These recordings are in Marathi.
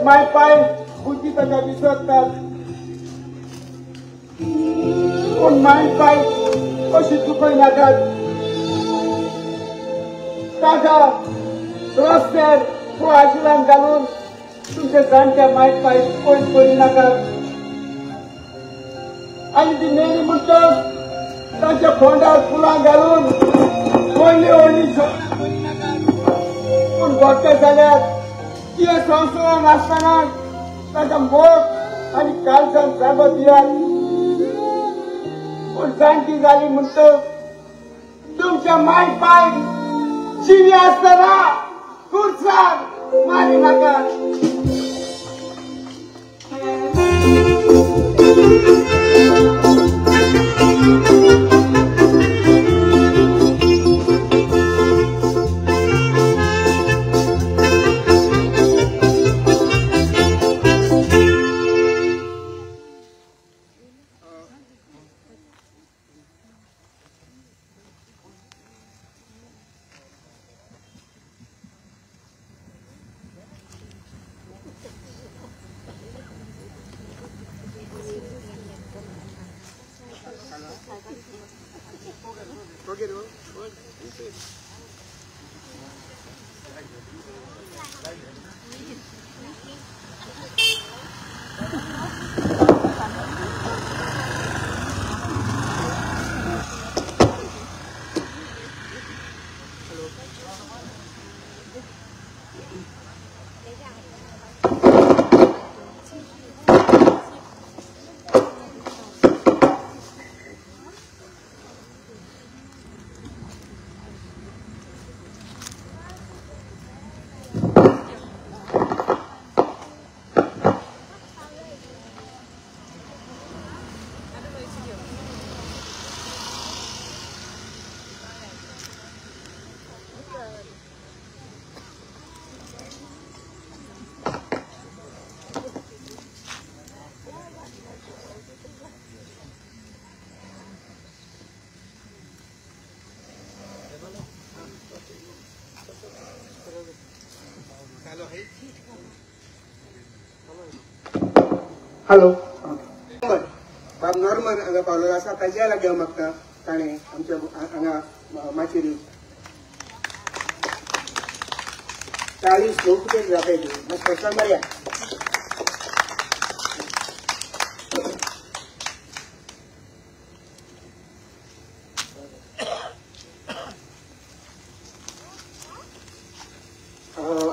माय पाय बुद्धी ताका विसरतात पूण माय पाय कशी चुकय नाकात ताका रस्त्यार फुलाशिवान घालून तुमच्या जाणट्या माय पाय पयस करी नाकात आनी ती मेली म्हणटच ताच्या फोंडार फुलां घालून व्हडली व्हडली झगडां करी नाकात पूण घोट्टे जाल्यार कितें संवसारान आसतना ताका मोग आनी काळजान जागो दियात पूण जाणटी जाली म्हणटच तुमच्या माय पाय जिवी आसतना खुर्सार मारी नाकात हॅलो बाब नॉर्मल हांगा पावलो आसा ताज्या लागीं हांव मागता ताणें आमच्या हांगा माचेरी 40 लोक कितें जाताय मातशें प्रश्न मारया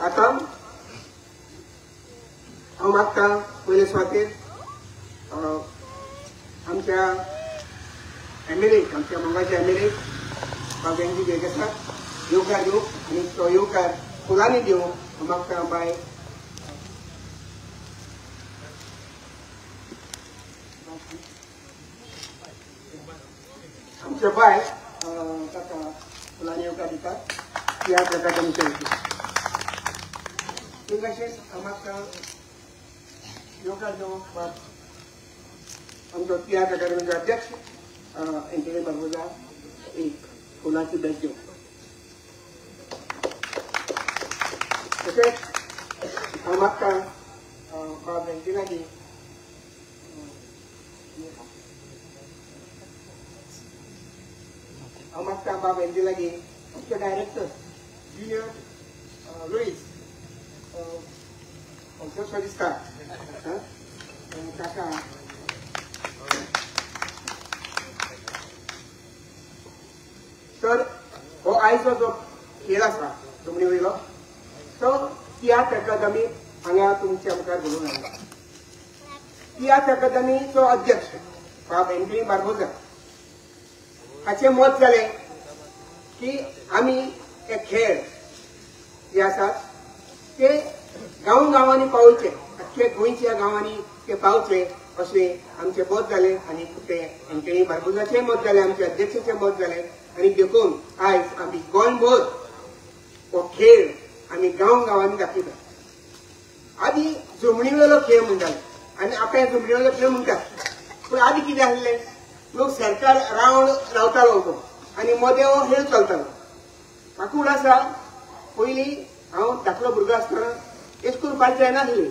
आतां हांव मागता पयले सुवातेर आमच्या एमएलए आमच्या मंगळाच्या एमएलए बाबेंजी बेग आसा येवकार दिवं आनी तो येवकार फुलांनी दिवं हांव मागता बाय आमचे बाय ताका फुलांनी येवकार दितात ह्या प्रकारचे आमचे तशेंच हांव मागता येवकार दिवं आमचो तियात्र अकादमीचो अध्यक्ष एंटनी बार्बोजा एक फुलांची भेट दिवं तशेंच हांव मागता बाब हेंचे लागीं हांव मागता बाब हेंचे लागीं आमचे डायरेक्टर ज्युनियर लुईस असो दिसता ताका तर हो आयचो जो खेळ आसा जमनी वयलो तो तियात्र अकादमी हांगा तुमच्या मुखार घडोवन हाडला तियात्र अकादमीचो अध्यक्ष बाब एंटनी बार्बोजा हाचें मत जालें की आमी हे खेळ जे आसात ते गांवांनी पावोवचे अख्खे गोंयच्या गांवांनी ते पावचे अशें आमचें मत जालें आनी ते एंटनी बार्बोजाचें मत जालें आमच्या अध्यक्षाचें मत जालें आनी देखून आयज आमी गोंयभर हो खेळ आमी गांवांनी दाखयतात आदी जमनी वेलो खेळ म्हणटाले आनी आतां जमनी वेलो खेळ म्हणटात पूण आदी कितें आसलें लोक सरकार रावंड रावतालो तो आनी मदें हो खेळ चलतालो म्हाका आसा पयलीं हांव धाकलो भुरगो आसतना अशें करून पार्टी जायनासली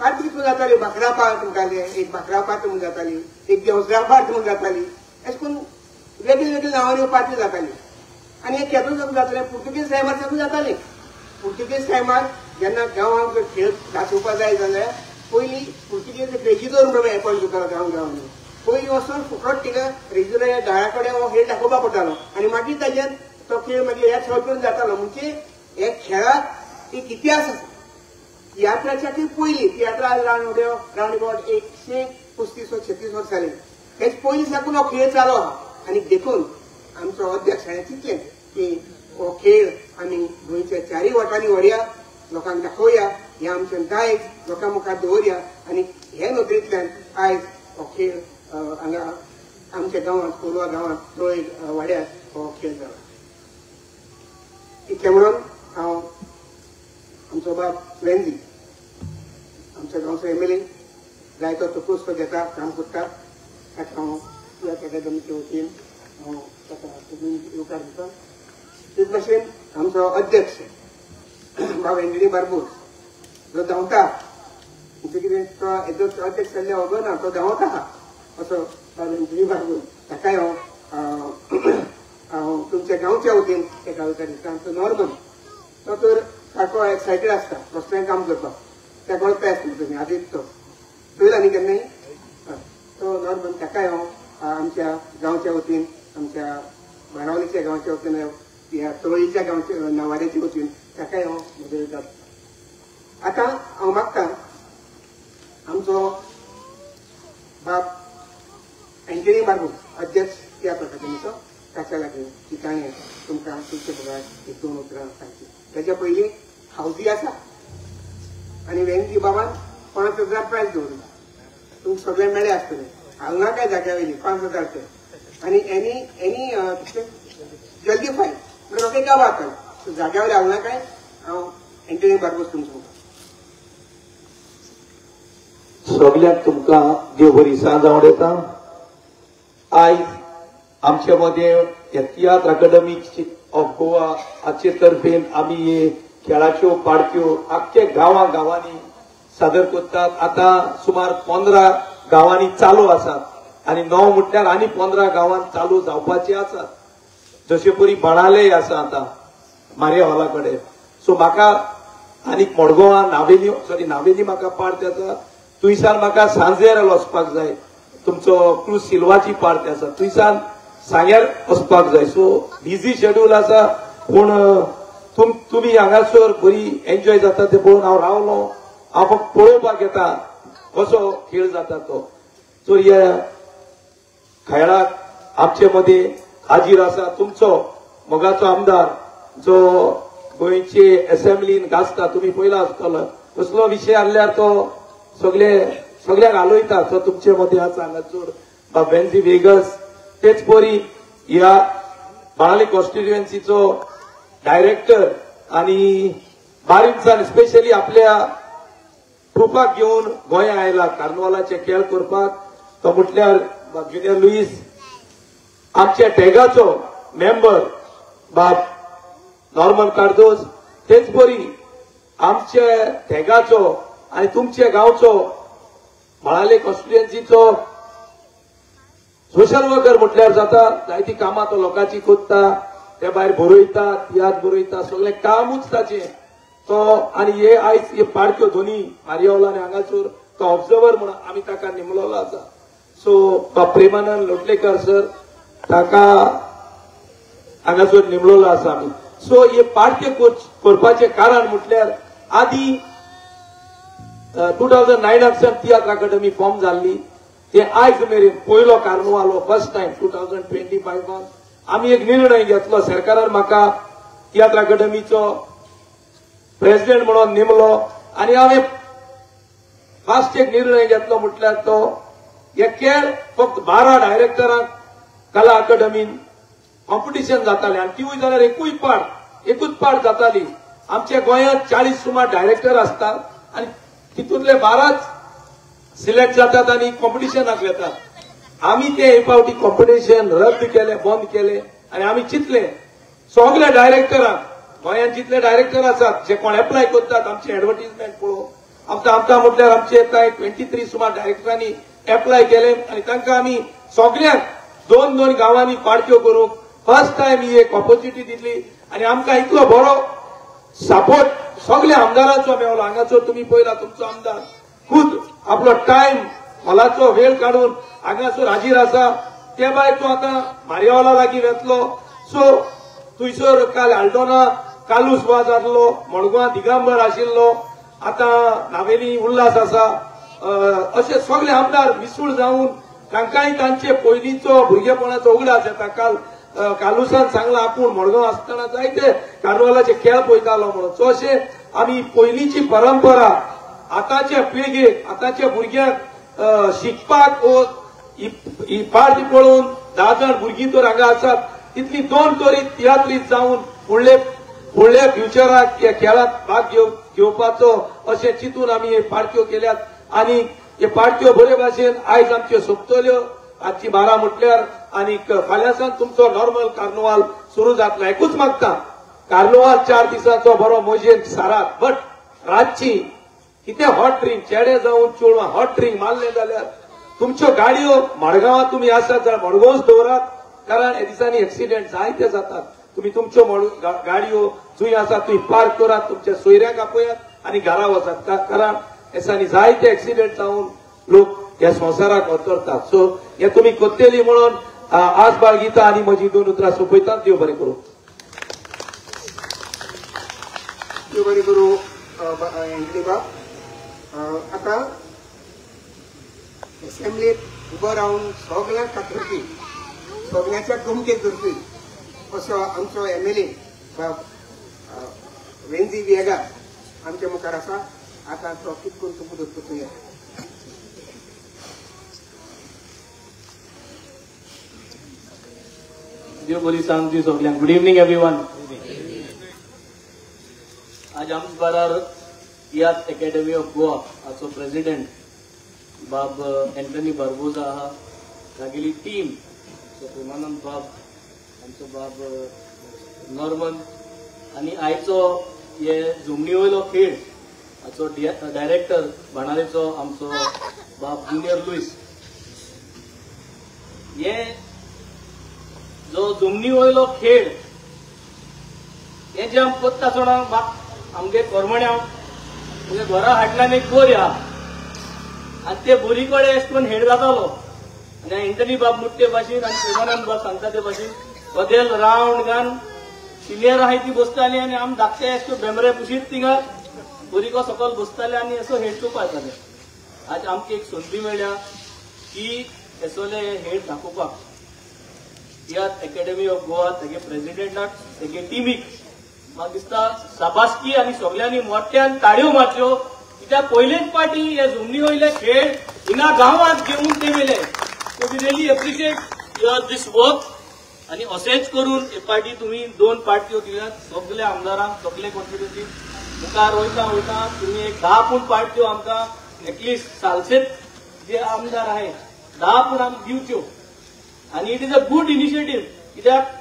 आतां कितून जाताली भाकरा पार्ट म्हणटाले, एक भाकरा पार्ट म्हूण जाताली, एक देवसरा पार्ट म्हूण जाताली, अशें करून वेगळी वेगळी नांवांनी पार्टी जाताली. आनी हे केदून साकून जाताले, पुर्तुगेज टायमार साकून जाताले. पुर्तुगेज टायमार जेन्ना गांवांक जर खेळ दाखोवपाक जाय जाल्यार पयलीं पुर्तुगेज रेजिडोर म्हणून एपॉयंट करतालो गांवांनी. पयलीं वचून फुकट तिका रेजिडोर ह्या दाळा कडेन हो खेळ दाखोवपाक पडटालो आनी मागीर ताजेर तो खेळ मागीर ह्या सर्कून जातालो. म्हणजे हे खेळाक एक इतिहास आसा. तियात्राच्या पयलीं तियात्रा रावंड अबावट 135-36 वर्सां जाली. हेच पयलीं साकून हो खेळ चालू आहा. आनी देखून आमचो अध्यक्ष हांवें चिंतलें की हो खेळ आमी गोंयच्या चारय वाटांनी व्हरया, लोकांक दाखोवया, हे आमचें दायज लोकां मुखार दवरया. आनी हे नदरेंतल्यान आयज हो खेळ हांगा आमच्या गांवांत कोलवा गांवांत त्रोय वाड्यार हो खेळ जाला. इतलें म्हणून हांव आमचो बाब वेंजी आमच्या गांवचो MLA जायतो तोपूस तो घेता, काम करता. ताका हांव तियात्र अकादमीचे वतीन हांव ताका येवकार दिता. तेच भशेन आमचो अध्यक्ष बाब एंजनी बारबूस जो धांवता, म्हणजे कितें तो हेजो अध्यक्ष जाल्ले खबर ना, तो धांवता असो बाब एंजनी बारबूस, ताकाय हांव तुमच्या गांवच्या वतीन एका येवकार दिता. आमचो नॉर्मन तो तर सारको एक्सायटेड आसता रस्त्यान काम करपाक. त्या गोळपे आसता तुमी आदीत तो पळयला न्ही केन्नाय तो नॉर्मन, ताकाय हांव आमच्या गांवच्या वतीन, आमच्या बाणावलीच्या गांवच्या वतीन, ह्या तळोळीच्या गांवच्या नावाड्याच्या वतीन ताकाय हांव मुजरयता. आतां हांव मागता आमचो बाब एंजनी बारबूस अध्यक्ष तियात्र अकादमीचो ताच्या लागीं की ताणें तुमकां तुमचे बरोबर एक 2 उतरां सांगची. ताच्या पयलीं हावजी आसा आनी वेंजी बाबान 5,000 प्रायज दवरला. तुमकां सगळे मेळे आसतले. हांगा काय जाग्या वयली 5,000 ते आनी एनी जल्दीफाय म्हणजे रोखे गांव आता जाग्या वयले हांगा काय हांव एंटनी बारबूस तुमचो सगळ्यांक तुमकां देव बरी सांज आवडटा. आयज आमचे मध्ये तियात्र अकादमी ऑफ गोवा हाचे तर्फेन आमी खेळाच्यो पार्ट्यो आख्खे गांवांनी सादर करतात. आता सुमार 15 गांवांनी चालू आसात आनी 9 म्हटल्यार आनी 15 गांवांत चालू जावपाचे आसात. जशे परी बाणाले आसा आता मारिया हॉला कडेन. सो म्हाका आनीक मडगांवां नावेली म्हाका पार्ट आसा. थंयसान म्हाका सांजेर वचपाक जाय. तुमचो क्रूज सिल्वाची पार्ट आसा थंयसान सांग्यार वचपाक जाय. सो बिझी शेड्यूल आसा पूण तुमी हांगासर बरी एन्जॉय जाता ते पळोवन हांव रावलो. हांव फक्त पळोवपाक येता कसो खेळ जाता तो. सो ह्या खेळाक आमचे मदीं हाजीर आसा तुमचो मोगाचो आमदार जो गोंयचे असेंब्लीन गाजता. तुमी पळयला आसतलो कसलो विशय आसल्यार तो सगळ्यांक आलोयता. तो तुमचे मदीं आसा हांगासर बाब वेंजी वेगस. तेच परी ह्या बाणावली कॉन्स्टिट्युएन्सीचो डायरेक्टर आनी बारीकसाण स्पेशली आपल्या ट्रुपाक घेवन गोंया आयला कार्निवालाचे खेळ करपाक. तो म्हटल्यार ज्युनियर लुईस. आमच्या टॅगाचो मेंबर बाब नॉर्मन कार्दोस. तेच परी आमच्या टॅगाचो आनी तुमच्या गांवचो बाणावले कॉन्स्टिट्युएन्सीचो सोशल वर्कर म्हटल्यार जाता. जायती कामां तो लोकांची कोत्ता. ते भायर बरयता, तियात्र बरयता, सगळें कामूच ताचें तो. आनी हे आयज हे पार्ट्यो दोनी मारियावला आनी हांगासर तो ऑब्झर्वर म्हणून आमी ताका नेमलेलो आसा. सो प्रेमानंद लोटलेकर सर ताका हांगासर नेमलेलो आसा आमी. सो हे पार्ट्यो करपाचें कारण म्हटल्यार आदी 2009 तियात्र अकादमी फॉर्म जाल्ली. ते आयज मेरेन पयलो कार्निवाल फर्स्ट टायम 2025 आमी एक निर्णय घेतलो. सरकारान म्हाका तियात्र अकादमीचो प्रेसिडेंट म्हणून नेमलो आनी हांवें फास्ट एक निर्णय घेतलो म्हटल्यार तो हे खेळ फक्त 12 डायरेक्टरांक कला अकादमीन कॉम्पिटिशन जातालें आनी तिवूय जाल्यार एकूच पार्ट जाताली. आमच्या गोंयांत 40 सुमार डायरेक्टर आसतात आनी तितूंतले 12च सिलेक्ट जातात आनी कॉम्पिटिशनाक येतात. आमी ते हे फावटी कॉम्पिटिशन रद्द केलें, बंद केलें आनी आमी चिंतलें सगळ्या डायरेक्टरांक गोंयांत जितले डायरेक्टर आसात जे कोण एप्लाय करतात आमचे एडवर्टिजमेंट पळोवन आमकां म्हटल्यार आमचे 23 सुमार डायरेक्टरांनी एप्लाय केले आनी तांकां आमी सगळ्यांक 2-2 गांवांनी पार्ट्यो करूंक फर्स्ट टायम ही एक ऑपॉर्च्युनिटी दिल्ली आनी आमकां इतलो बरो सपोर्ट सगळ्या आमदारांचो मेळलो. हांगासर तुमी पळयला तुमचो आमदार खूद आपलो टायम हॉलाचो वेळ काडून हांगासर हाजीर आसा. ते भायर तूं आतां मारियावाला लागीं वेतलो. सो थंयसर काल आल्डोना कालूस वाज जाल्लो, मडगांव दिगंबर आशिल्लो, आतां नावेली उल्हास आसा. अशे सगळे आमदार मिसळ जावन तांकांय तांचे पयलींचो भुरगेपणाचो उगडास येता. कालुसान सांगला आपूण मडगांव आसतना जायते कार्निवालाचे खेळ पळयतालो म्हणून. सो अशे आमी पयलींची परंपरा आतांच्या पिळगेक आतांच्या भुरग्यांक शिकपाक ही पार्ट पळोवन 10 जाण भुरगीं तर हांगा आसात तितली 2 तरी तियात्रीत जावन फुडल्या फ्युचराक ह्या खेळांत भाग घेवपाचो अशें चिंतून आमी हे पार्ट्यो केल्यात. आनी हे पार्ट्यो बरे भाशेन आयज आमच्यो सोंपतल्यो. आजची 12 म्हटल्यार आनी फाल्यांसान तुमचो नॉर्मल कार्निवाल सुरू जातलो. एकूच मागता कार्निवाल 4 दिसांचो बरो मजेन सारात, बट रातची कितें हॉट ड्रिंक चेडे जावन चेडवां हॉट ड्रिंक मारले जाल्यार तुमच्यो गाडयो मडगांवां तुमी आसात जाल्यार मडगांवच दवरात. कारण ह्या दिसांनी एक्सिडेंट जायते जातात. तुमी तुमच्यो गाडयो जंय आसा थंय पार्क करात, तुमच्या सोयऱ्यांक आपयात आनी घरा वचात. कारण ह्या दिसांनी जायते एक्सिडेंट जावन लोक ह्या संवसाराक अवतरतात. सो हे तुमी कोत्तेली म्हणून आज बाळगिता आनी म्हजी 2 उतरां सोंपयतात. देव बरें करूं. देव बरें करूं एंटनी बाब. आतां असेंब्लीत उबो रावन सगळ्यांक खात्रीची सगळ्याच्या गमकेक धरपी असो आमचो MLA बाब वेंजी वेगा आमच्या मुखार आसा. आतां तो कितको तुमकां धरता. देव बरी सांग दी सगळ्यांक. Good evening everyone. आज आमचे बारार तियात्र अकॅडमी ऑफ गोवा हाचो प्रेसिडेंट बाब एंटनी बार्बोजा आहा, तागेली टीम प्रेमानंद बाब, आमचो बाब नॉर्मन आनी आयचो हे जुमनी वयलो खेळ हाचो डायरेक्टर बाणालेचो आमचो बाब ज्युनियर लुईस. हे जो जुमनी वयलो खेळ हे जे आम कोत्ता सोडा आमगे कोरमण्यां म्हणजे घरा हाटल्यान एक बोरी आहा आनी ते बोरी कडेन अशें करून हेड जातालो आनी एंटनी बाब मुट्टे भाशेन आनी प्रेमानंद बाब सांगता ते भाशेन बदेल रावंड घान सिनियर आहाय ती बसताली आनी आम धाकटे अशें बेमरे पुशीत थिंगा बोरीको सकयल बसताले आनी असो हेड चोवपा येताले. आज आमकां एक संदी मेळ्ळ्या की एसोले हेड दाखोवपाक. तियात्र अकॅडमी ऑफ गोवा तेगे प्रेसिडेंटाक तेगे टिमीक म्हाका दिसता शाबासकी आनी सगळ्यांनी मोठ्यान ताळयो मारच्यो. कित्याक पयलेच पाटी हे जुमनी वयले खेळ हिंगा गांवांत घेवन ते वेले. So we really appreciate your this work आनी अशेंच करून हे पाटी तुमी 2 पार्ट्यो दिल्यात. सगळ्या आमदारांक सगळे कॉन्स्टिट्युएन्सी मुखार वयता तुमी एक 10 पूण पार्ट्यो आमकां एटलिस्ट सालसेत जे आमदार आहे 10 पूण आमकां दिवच्यो. आनी it is a good initiative. कित्याक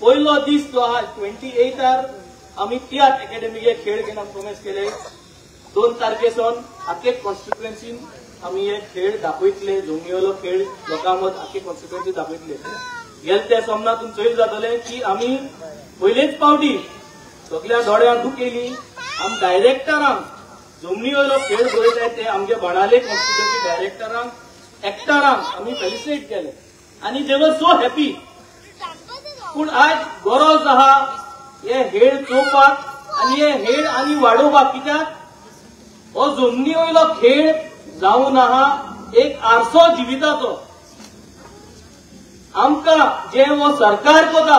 पयलो दीस जो आहा 28 आमी तियात्र अकॅडमीचे खेळ घेवन आमी प्रोमिस केले. 2 तारखेसून आख्खे कॉन्स्टिट्युएन्सीन आमी हे खेळ दाखयतले. जुमनीवयलो खेळ लोकां मद आख्खे कॉन्स्टिट्युएन्सी दाखयतले. गेले त्या सोमनाथून चैल जातले की आमी पयलेच पावटी सगळ्या दोळ्यांक दुखेली आम डायरेक्टरांक जुमनी वयलो खेळ बरयताय ते आमचे बाणाले कॉन्स्टिट्युएन्सी डायरेक्टरांक एक्टरांक आमी फेलिसिटेट केले आनी दे वर सो हॅपी. पूण आज गरज आहा हे हेळ चोवपाक आनी हे हेळ आनी वाडोवपाक. कित्याक हो जुमनी वयलो खेळ जावन आहा एक आरसो जिविताचो. आमकां जे हो सरकार कोता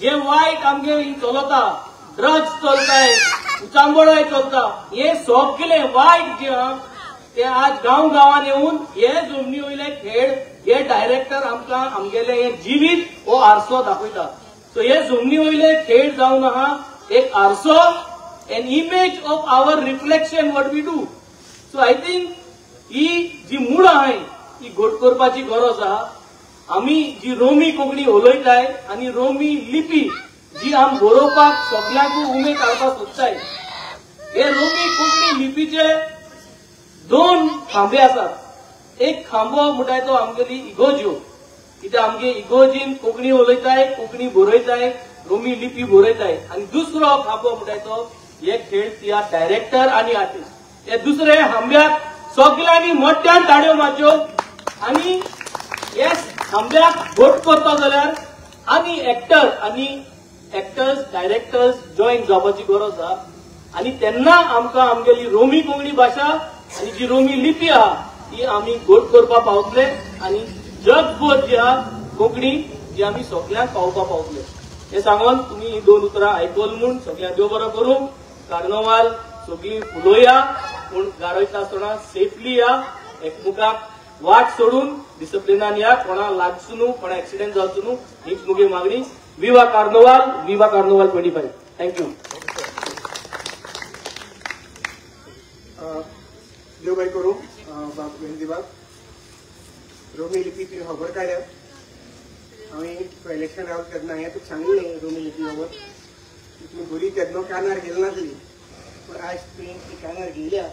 जे वायट आमगे चलता, ड्रग्स चलताय, उचांबळाय चलता, हे सगळे वायट जे आहा ते आज गांवांत येवन हे जुमनी वयले खेळ हे डायरेक्टर आमकां आमगेले हे जिवीत हो आरसो दाखयता. सो हे जुमनी वयले खेळ जावन आहा एक आरसो, an image of our reflection what we do. So I think ही जी मूळ आहाय ही घोट करपाची गरज आहा. आमी जी रोमी कोंकणी उलयताय आनी रोमी लिपी जी आम बरोवपाक सगळ्यांक उमेद हाडपाक सोदताय हे रोमी कोंकणी लिपीचे 2 खांबे आसात. एक खांबो म्हणटाय तो आमगेली इगोज्यो, कित्याक आमगे इगोजीन कोंकणी उलयताय, कोंकणी बरयताय, रोमी लिपी बरयताय. आणि दुसरो खांबो म्हणटाय तो हे खेळ तियात्र डायरेक्टर आणि आर्टिस्ट. हे दुसरे खांब्याक सगळ्यांनी मोठ्यान ताळयो मारच्यो. आणि हे खांब्याक घोट करता जाल्यार आनी एक्टर्स डायरेक्टर्स जॉईन जावपाची गरज आसा. आणि तेन्ना आमकां आमगेली रोमी कोंकणी भाशा आणि जी रोमी लिपी आहा ती आमी घोट करपा पावतले आणि जगभर जी आहा कोंकणी जी आमी सगळ्यांक पावोवपा पावतले. हे सांगून तुम्ही ही 2 उतरां आयकल म्हूण सगळ्यांक देव बरो करूं. कार्नवाल सगळीं फुलोवया, पूण गारयता आसतना सेफली या, एकमुखाक वाट सोडून डिसिप्लिनान या, कोणा लागचो न्हू, कोणा एक्सिडेंट जावचो न्हू, हीच मुगे मागणी. विवा कार्नवाल 25. थँक्यू. देव बरें करूं. बाब रोमी लिपी तुवें खबर काडल्या. हांवें इलेक्शन रावता तेन्ना हें तुका सांगिल्लें रोमी लिपी खबर. तुमी बरी तेन्ना कानार गेली नासली, पूण आयज तुवें ती कानार गेल्या,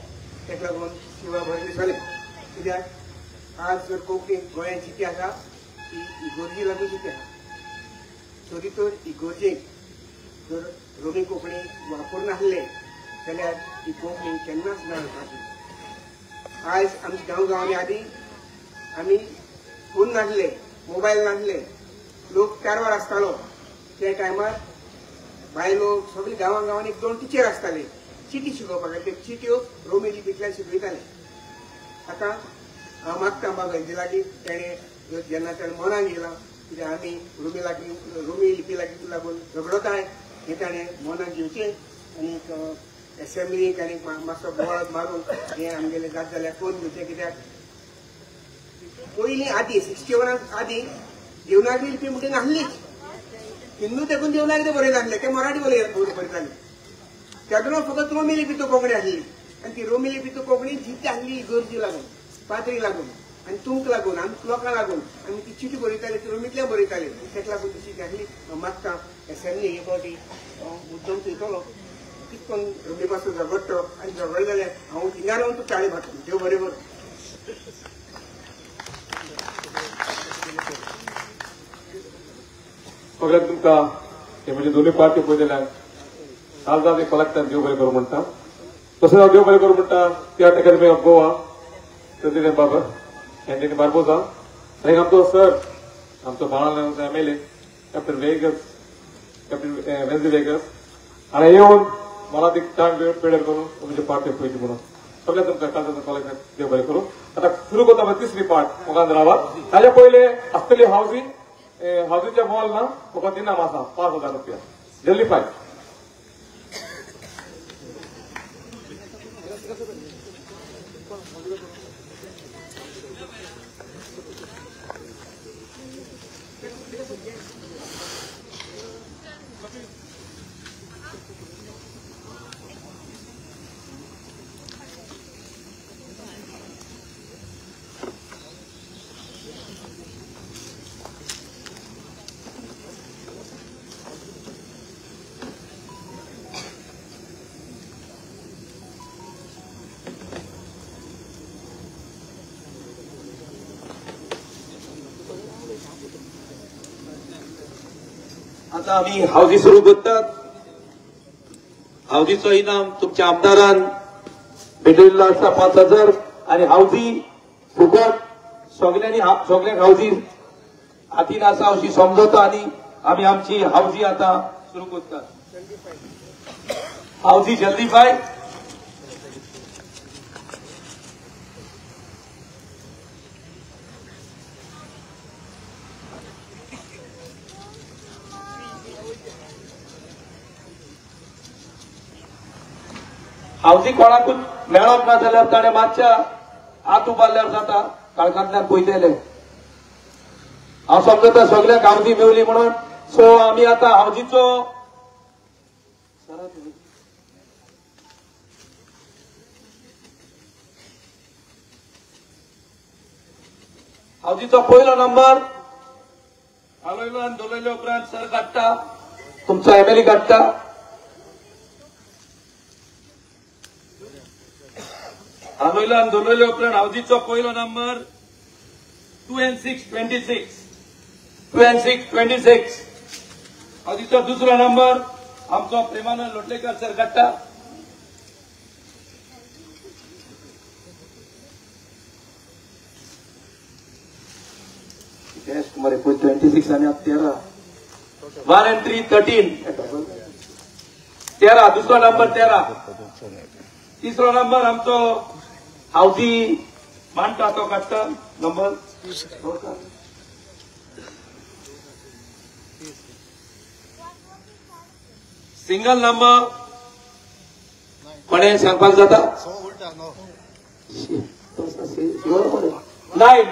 ताका लागून शिवा बरें दिसलें. कित्याक आज जर कोंकणी गोंयांत जिती आसा ती इगोर्जी लागून जिती आसा. तरी तर इगोर्जेक जर रोमी कोंकणी वापर नासले जाल्यार ही कोंकणी केन्नाच ना जाताली. आज आमच्या गांवांनी आदी आमी फोन नासले, मोबायल नासले, लोक कारवार आसतालो. त्या टायमार बायलो सगळी गांवांनी 1-2 टिचर आसताले चिटी शिकोवपाक. ते चिट्यो रोमी लिपींतल्यान शिकयताले. आतां हांव मागता बाबाजी लागीं तेणें जेन्ना ताणें मनाक येयलां, कित्याक आमी रोमी लिपी लागून झगडताय, हें ताणें मनाक घेवचें. आनीक एसेंब्लीक आनीक मातसो बोवाळ मारून हें आमगेलें जाता जाल्यार कोण घेवचें. कित्याक पयलीं आदीं 61 आदीं देवनागरी लिपी म्हणटी नासलीच. हिंदू तेकून देवनागरी बरयताले, ते मराठी बरयताले. तेदून फकत रोमी लिपी तो कोंकणी आसली. आनी ती रोमी लिपी तो कोंकणी जिती आसली गरजी लागून, पाद्री लागून आनी तुमक लागून, आमी लोकांक लागून आमी ती चिटी बरयताले, ती रोमींतल्यान बरयताले. तेका लागून तशी आसली. मागता एसेंब्ली हे फावटी मुद्दम थंयतलो कितकोन रोमी पासून झगडटो आनी झगडले जाल्यार हांव थिंगा रावन तूं ताळी मारतलो. देव बरें कर. सगळ्यांक तुमकां हे म्हणजे दोन्ही पार्टी पळयल्यान कालदार एक कलेक्टर देव बरें करूं म्हणटा. तसोच हांव देव बरें करूं म्हणटा तियात्र अकादमी ऑफ गोवा प्रेसिडेंट बाबा एंटनी बार्बोसा आनी आमचो सर, आमचो बाळा MLA कॅप्टन वेन्झी वेगस हांवें येवन मला ती टायम पेड करून तुमचे पार्टी पळयची म्हणून सगळ्या तुमकां कालदार कलेक्टर देव बरें करूं. आतां सुरू करता तिसरी पार्ट मोगान रावात. ताजे पयले आसतली हावजींगच्या मॉल ना फकत इनाम आसा 5,000 रुपया. जल्दी पाय. आता आम्ही हावजी सुरू करतात. हावजीचो इनाम तुमच्या आमदारान भेटलेला आसा 5,000 आणि हावजी फुकट सगळ्यांक हावजी हातीन आसा अशी समजता आणि आम्ही आमची हावजी आता सुरू करतात. हावजी जल्दी पाय. हावजी कोणाकूच मेळप ना जाल्यार ताणें मातशा हात उबारल्यार जाता. काळखांतल्यान पयलेले हांव समजता सगळ्यांक हावजी मेवली म्हणून. सो आमी आतां हावजीचो पयलो नंबर हालयलो आनी दोलयले उपरांत सर काडटा, तुमचो MLA काडटा. हालोयलो आनी दोलोयलो उपरांत हावजीचो पयलो नंबर 2 and 6 26. 2 and 6 26. हावजीचो दुसरो नंबर आमचो प्रेमानंद लोटलेकर सर काडटा. कुमार 26 आणि 13. 1 and 3 13. 13 दुसरो नंबर 13. तिसरो नंबर आमचो हावजी मांडटा तो काडटा नंबर. सिंगल नंबर कोणे सांगपाक जाता 9.